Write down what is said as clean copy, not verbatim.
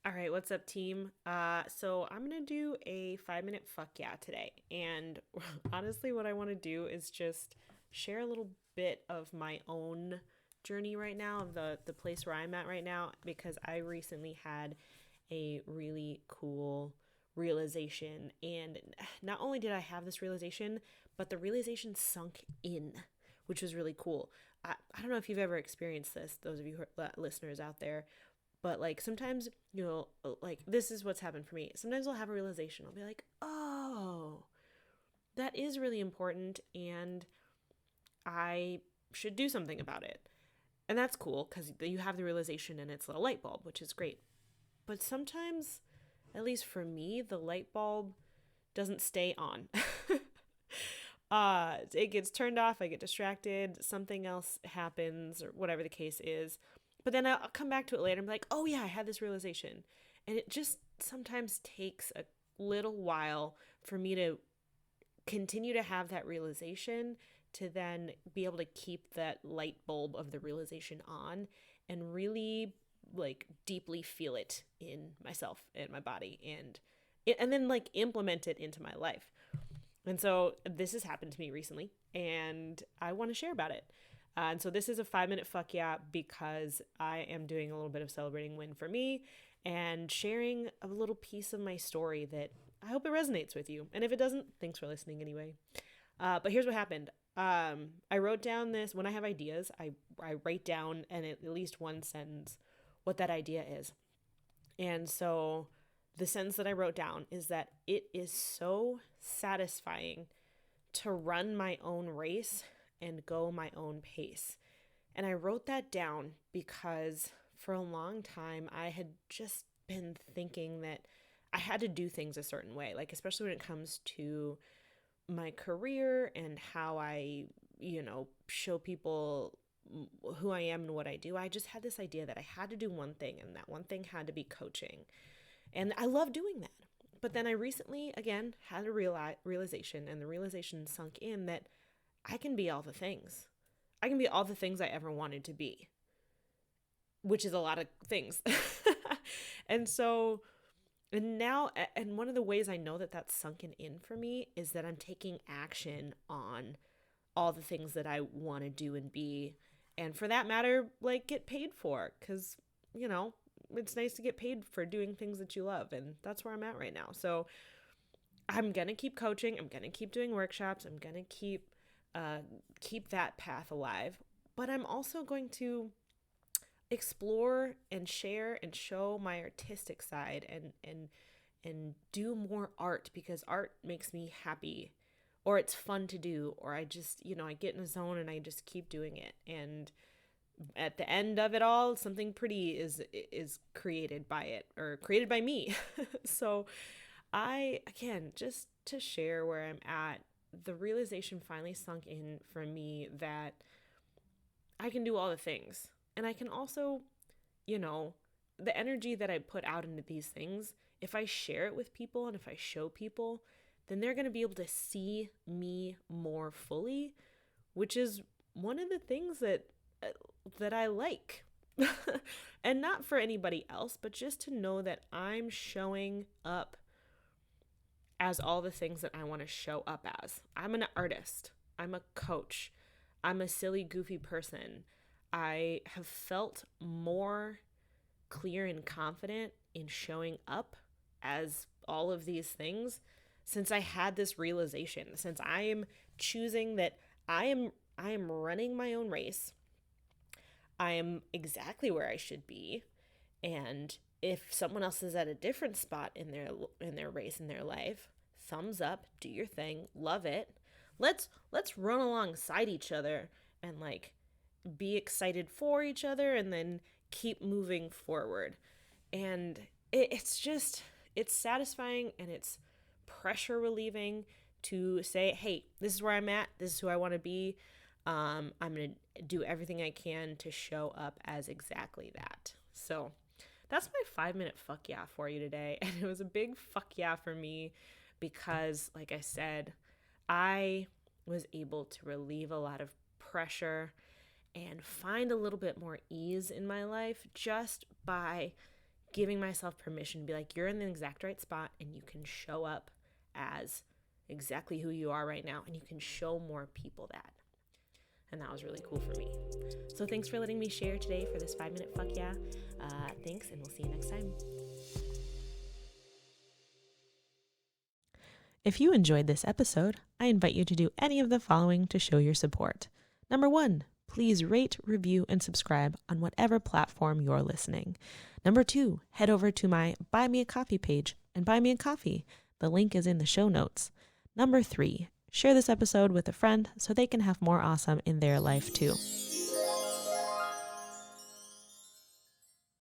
All right, what's up, team? So I'm gonna do a 5 minute fuck yeah today, and honestly, what I want to do is just share a little bit of my own journey right now, of the place where I'm at right now, because I recently had a really cool realization, and not only did I have this realization, but the realization sunk in, which was really cool. I don't know if you've ever experienced this, those of you listeners out there, but like sometimes you'll like this is what's happened for me. Sometimes I'll have a realization. I'll be like, "Oh, that is really important and I should do something about it." And that's cool cuz you have the realization and it's a light bulb, which is great. But sometimes, at least for me, the light bulb doesn't stay on. It gets turned off, I get distracted, something else happens, or whatever the case is. But then I'll come back to it later and be like, oh yeah, I had this realization. And it just sometimes takes a little while for me to continue to have that realization, to then be able to keep that light bulb of the realization on and really like deeply feel it in myself and my body, and then like implement it into my life. And so this has happened to me recently, and I want to share about it. And so this is a 5 minute fuck yeah because I am doing a little bit of celebrating win for me and sharing a little piece of my story that I hope it resonates with you. And if it doesn't, thanks for listening anyway. But here's what happened. I wrote down this when I have ideas. I write down in at least one sentence what that idea is. And so the sentence that I wrote down is that it is so satisfying to run my own race and go my own pace. And I wrote that down because for a long time I had just been thinking that I had to do things a certain way, like especially when it comes to my career and how I, show people who I am and what I do. I just had this idea that I had to do one thing, and that one thing had to be coaching. And I love doing that. But then I recently, again, had a realization, and the realization sunk in that I can be all the things. I can be all the things I ever wanted to be, which is a lot of things. and so, and now, and one of the ways I know that that's sunken in for me is that I'm taking action on all the things that I want to do and be. And for that matter, like get paid for. Because, you know, it's nice to get paid for doing things that you love. And that's where I'm at right now. So I'm going to keep coaching. I'm going to keep doing workshops. I'm going to keep that path alive. But I'm also going to explore and share and show my artistic side, and do more art, because art makes me happy, or it's fun to do, or I just, I get in a zone and I just keep doing it. And at the end of it all, something pretty is created by it, or created by me. So I, again, just to share where I'm at, the realization finally sunk in for me that I can do all the things. And I can also, you know, the energy that I put out into these things, if I share it with people and if I show people, then they're going to be able to see me more fully, which is one of the things that I like. And not for anybody else, but just to know that I'm showing up as all the things that I want to show up as. I'm an artist. I'm a coach. I'm a silly, goofy person. I have felt more clear and confident in showing up as all of these things since I had this realization, since I am choosing that I am running my own race. I am exactly where I should be, and if someone else is at a different spot in their race, in their life, thumbs up, do your thing, love it. Let's run alongside each other and like be excited for each other, and then keep moving forward. And it's just, it's satisfying and it's pressure relieving to say, hey, this is where I'm at, this is who I want to be. I'm going to do everything I can to show up as exactly that. So that's my 5 minute fuck yeah for you today. And it was a big fuck yeah for me because, like I said, I was able to relieve a lot of pressure and find a little bit more ease in my life just by giving myself permission to be like, you're in the exact right spot and you can show up as exactly who you are right now, and you can show more people that. And that was really cool for me. So thanks for letting me share today for this 5-minute fuck yeah. Thanks, and we'll see you next time. If you enjoyed this episode, I invite you to do any of the following to show your support. Number 1, please rate, review, and subscribe on whatever platform you're listening. Number 2, head over to my Buy Me a Coffee page and buy me a coffee. The link is in the show notes. Number 3, share this episode with a friend so they can have more awesome in their life too.